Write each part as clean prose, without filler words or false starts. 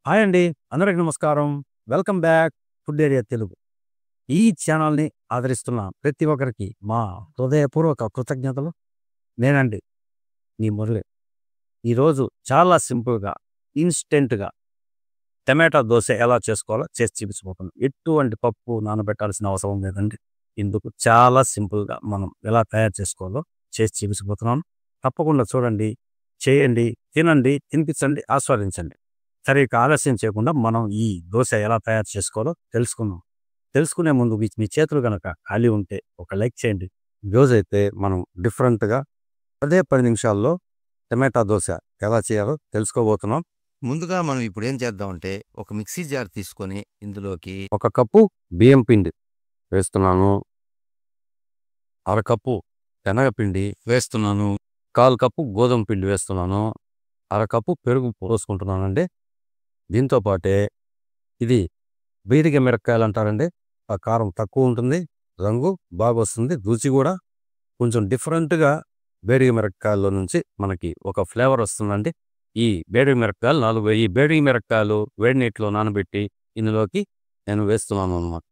Hi అండి. అందరికి నమస్కారం. Welcome back food area Telugu. ఈ ఛానల్‌ని ఆదరిస్తున్న ప్రతి ఒక్కరికి మా హృదయపూర్వక కృతజ్ఞతలు. నేనండి మీ మురళి. ఈరోజు చాలా సింపుల్‌గా, ఇన్‌స్టంట్‌గా టమాటా దోస ఎలా చేసుకోవాలో చేసి చూపించబోతున్నాను. ఎటువంటి పప్పు నానబెట్టాల్సిన అవసరం లేదండి. ఇందుకు చాలా సింపుల్‌గా మనం ఎలా తయారు చేసుకోవాలో చేసి చూపించబోతున్నాను. తప్పకుండా చూడండి, చేయండి, తినండి, తినిపించండి, ఆస్వాదించండి. సరే, ఇక ఆలస్యం చేయకుండా మనం ఈ దోస ఎలా తయారు చేసుకోవాలో తెలుసుకుందాం. తెలుసుకునే ముందు మీ మీ చేతులు గనక ఖాళీ ఉంటే ఒక లైక్ చేయండి. ఈరోజైతే మనం డిఫరెంట్‌గా అదే 10 నిమిషాల్లో టమాటా దోస ఎలా చేయాలో తెలుసుకోబోతున్నాం. ముందుగా మనం ఇప్పుడు ఏం చేద్దామంటే ఒక మిక్సీ జార్ తీసుకొని ఇందులోకి ఒక కప్పు బియ్యం పిండి వేస్తున్నాను. అరకప్పు శనగపిండి వేస్తున్నాను. 1/4 కప్పు గోధుమ పిండి వేస్తున్నాను. అరకప్పు పెరుగు పోసుకుంటున్నానండి. దీంతో పాటే ఇది బీరిగ మిరపకాయలు అంటారండి. ఆ కారం తక్కువ ఉంటుంది, రంగు బాగొస్తుంది, రుచి కూడా కొంచెం డిఫరెంట్‌గా బేడిగ మిరపకాయల్లో నుంచి మనకి ఒక ఫ్లేవర్ వస్తుందండి. ఈ బేడిగ మిరపకాయలు 4 ఈ బేడిగ మిరపకాయలు వేడి నీటిలో నానబెట్టి ఇందులోకి నేను వేస్తున్నాను అన్నమాట.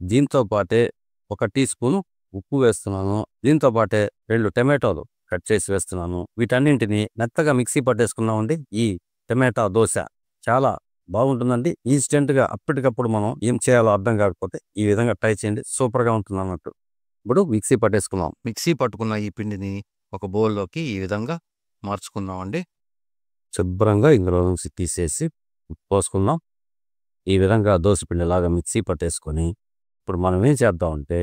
దీంతో పాటే ఒక టీ స్పూను ఉప్పు వేస్తున్నాను. దీంతో పాటే 2 టమాటోలు కట్ చేసి వేస్తున్నాను. వీటన్నింటిని మెత్తగా మిక్సీ పట్టేసుకున్నామండి. ఈ టమాటా దోస చాలా బాగుంటుందండి. ఇన్‌స్టంట్‌గా అప్పటికప్పుడు మనం ఏం చేయాలో అర్థం కాకపోతే ఈ విధంగా ట్రై చేయండి. సూపర్‌గా ఉంటుందన్నట్టు. ఇప్పుడు మిక్సీ పట్టేసుకున్నాం. మిక్సీ పట్టుకున్న ఈ పిండిని ఒక బౌల్లోకి ఈ విధంగా మార్చుకుందామండి. శుభ్రంగా ఇందులో నుంచి తీసేసి పోసుకుందాం. ఈ విధంగా దోస పిండిలాగా మిక్సీ పట్టేసుకొని ఇప్పుడు మనం ఏం చేద్దామంటే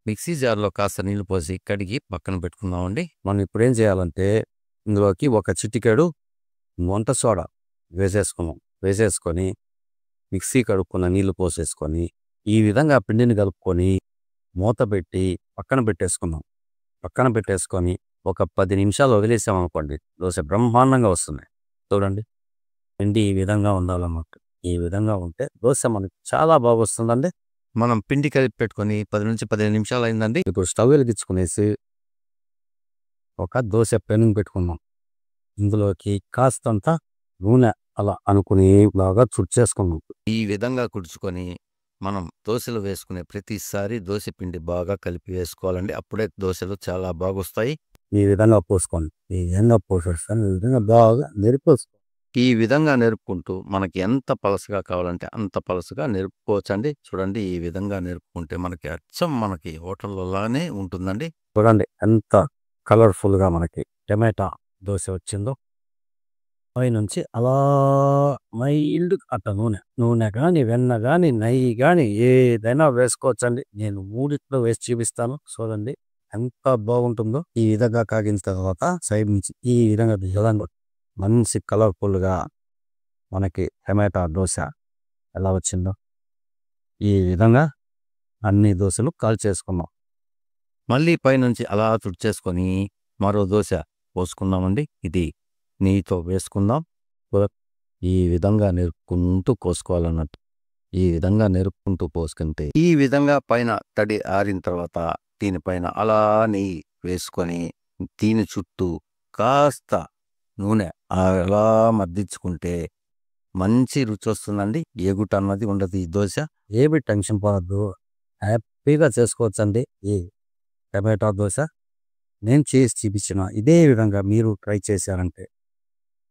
మిక్సీ జార్లో కాస్త నీళ్లు పోసి కడిగి పక్కన పెట్టుకుందామండి. మనం ఇప్పుడు ఏం చేయాలంటే ఇందులోకి ఒక చిటికెడు వంట సోడా వేసేసుకొని మిక్సీ కడుక్కున్న నీళ్లు పోసేసుకొని ఈ విధంగా పిండిని కలుపుకొని మూత పెట్టి పక్కన పెట్టేసుకొని ఒక 10 నిమిషాలు వదిలేసామనుకోండి, దోస బ్రహ్మాండంగా వస్తుంది. చూడండి, పిండి ఈ విధంగా ఉండాలన్నమాట. ఈ విధంగా ఉంటే దోస మనకి చాలా బాగా వస్తుందండి. మనం పిండి కలిపి పెట్టుకొని 10 నుంచి 15 నిమిషాలు అయిందండి. ఇప్పుడు స్టవ్ వెలిగించుకునేసి ఒక దోస పెనం పెట్టుకున్నాం. ఇందులోకి కాస్తంత నూనె అలా అనుకుని బాగా చుట్టేసుకున్నాం. ఈ విధంగా కుడుచుకొని మనం దోశలు వేసుకునే ప్రతిసారి దోశ పిండి బాగా కలిపి వేసుకోవాలండి. అప్పుడే దోశలు చాలా బాగొస్తాయి. ఈ విధంగా పోసుకోండి. ఈ విధంగా పోసేస్తాను. ఈ విధంగా బాగా నెరిపేసుకోండి. ఈ విధంగా నెరుపుకుంటూ మనకి ఎంత పలసగా కావాలంటే అంత పలసగా నెరుపుకోవచ్చండి. చూడండి, ఈ విధంగా నెరుపుకుంటే మనకి అచ్చం మనకి హోటల్‌లోలానే ఉంటుందండి. చూడండి ఎంత కలర్ఫుల్గా మనకి టమాటా దోశ వచ్చిందో. పైనుంచి అలా మైల్డ్ అట్ట నూనె కానీ, వెన్న కానీ, నెయ్యి కానీ ఏదైనా వేసుకోవచ్చండి. నేను మూడిట్లో వేసి చూపిస్తాను. చూడండి ఎంత బాగుంటుందో. ఈ విధంగా కాగిన తర్వాత సైడ్ నుంచి ఈ విధంగా మంచి కలర్ఫుల్గా మనకి టమాటా దోశ ఎలా వచ్చిందో ఈ విధంగా అన్ని దోశలు కాల్చేసుకున్నాం. మళ్ళీ పైనుంచి అలా తుడిచేసుకొని మరో దోశ పోసుకుందామండి. ఇది నెయ్యితో వేసుకుందాం. ఈ విధంగా నెరుపుకుంటూ కోసుకోవాలన్నట్టు. ఈ విధంగా నెరుపుకుంటూ పోసుకుంటే ఈ విధంగా పైన తడి ఆరిన తర్వాత దీనిపైన అలా నెయ్యి వేసుకొని దీని చుట్టూ కాస్త నూనె అలా మద్దించుకుంటే మంచి రుచి వస్తుందండి. ఎగుట అన్నది ఉండదు ఈ దోశ. ఏమి టెన్షన్ పడద్దు, హ్యాపీగా చేసుకోవచ్చండి ఈ టమాటా దోశ. నేను చేసి చూపించిన ఇదే విధంగా మీరు ట్రై చేశారంటే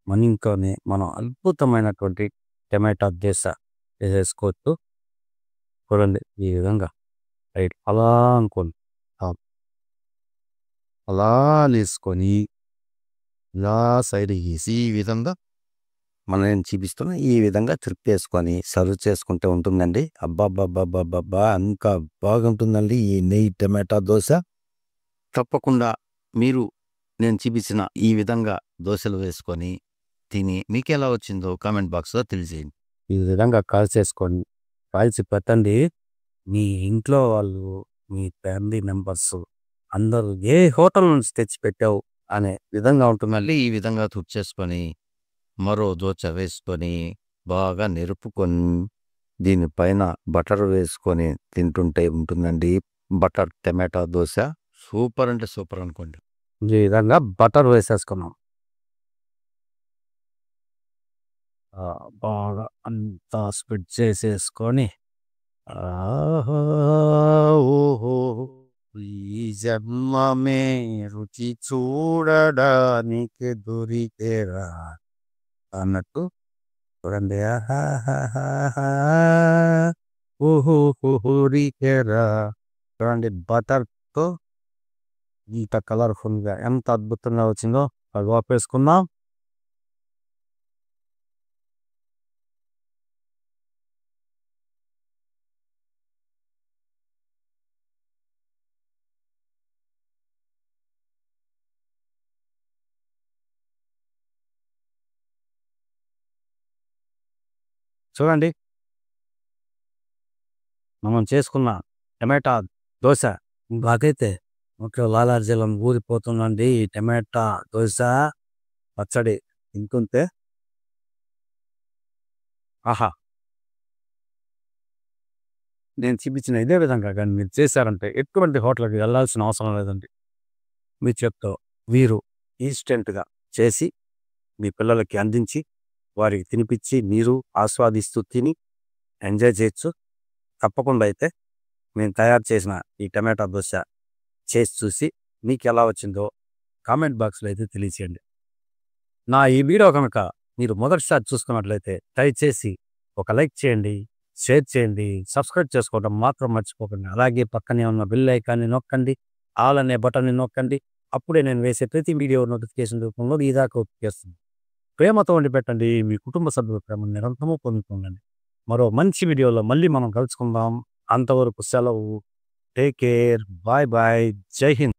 మన ఇంట్లోనే మనం అద్భుతమైనటువంటి టమాటా దోశ వేసేసుకోవచ్చు. చూడండి ఈ విధంగా రైట్ అలా అనుకోండి, అలా వేసుకొని ఇలా సైడ్ గీసి ఈ విధంగా మనం ఏం చూపిస్తున్నా ఈ విధంగా తిప్పేసుకొని సర్వ్ చేసుకుంటే ఉంటుందండి. అబ్బాబ్బాబ్బాబ్బా ఇంకా బాగుంటుందండి ఈ నెయ్యి టమాటా దోశ. తప్పకుండా మీరు నేను చూపించిన ఈ విధంగా దోశలు వేసుకొని తిని మీకెలా వచ్చిందో కామెంట్ బాక్స్లో తెలియజేయండి. ఈ విధంగా కాల్చేసుకొని కాల్చి పెట్టండి. మీ ఇంట్లో వాళ్ళు, మీ ఫ్యామిలీ మెంబర్స్ అందరూ ఏ హోటల్ నుంచి తెచ్చి పెట్టావు అనే విధంగా ఉంటుంది. మళ్ళీ ఈ విధంగా తుడిచేసుకొని మరో దోశ వేసుకొని బాగా నెరుపుకొని దీనిపైన బటర్ వేసుకొని తింటుంటే ఉంటుందండి బటర్ టమాటా దోశ. సూపర్ అంటే సూపర్ అనుకోండి. ఈ విధంగా బటర్ వేసేసుకున్నాం. బాగా అంతా స్ప్రెడ్ చేసేసుకొని ఆహా! ఓహో! ఈ జన్మమే రుచి చూడడానికి దొరికేరా అన్నట్టు చూడండి. ఆహాహాహాహా! ఊరికేరా చూడండి బటర్‌తో ఇంత కలర్‌ఫుల్‌గా ఎంత అద్భుతంగా వచ్చిందో అది ఆపేసుకుందాం. చూడండి మనం చేసుకున్న టమాటా దోస నాకైతే నోట్లో లాలాజలం ఊరిపోతుందండి. ఈ టమాటా దోస పచ్చడి తింటుంటే ఆహా! నేను చూపించిన ఇదే విధంగా గాని మీరు చేశారంటే ఎటువంటి హోటల్‌కి వెళ్ళాల్సిన అవసరం లేదండి. మీ చేత్తో మీరు ఇన్‌స్టంట్‌గా చేసి మీ పిల్లలకి అందించి, వారికి తినిపించి, మీరు ఆస్వాదిస్తూ తిని ఎంజాయ్ చేయొచ్చు. తప్పకుండా అయితే నేను తయారు చేసిన ఈ టమాటా దోస చేసి చూసి మీకెలా వచ్చిందో కామెంట్ బాక్స్‌లో అయితే తెలియచేయండి. నా ఈ వీడియో గనక మీరు మొదటిసారి చూస్తున్నట్లయితే దయచేసి ఒక లైక్ చేయండి, షేర్ చేయండి, సబ్స్క్రైబ్ చేసుకోవడం మాత్రం మర్చిపోకండి. అలాగే పక్కనే ఉన్న బెల్ ఐకాన్‌ని నొక్కండి. ఆల్ అనే బటన్‌ని నొక్కండి. అప్పుడే నేను వేసే ప్రతి వీడియో నోటిఫికేషన్ రూపంలో మీ దాకా వచ్చేస్తుంది. ప్రేమతో వండి పెట్టండి. మీ కుటుంబ సభ్యుల ప్రేమను నిరంతరము పొందుతుండండి. మరో మంచి వీడియోలో మళ్ళీ మనం కలుసుకుందాం. అంతవరకు సెలవు. Take care. Bye bye. జై హింద్.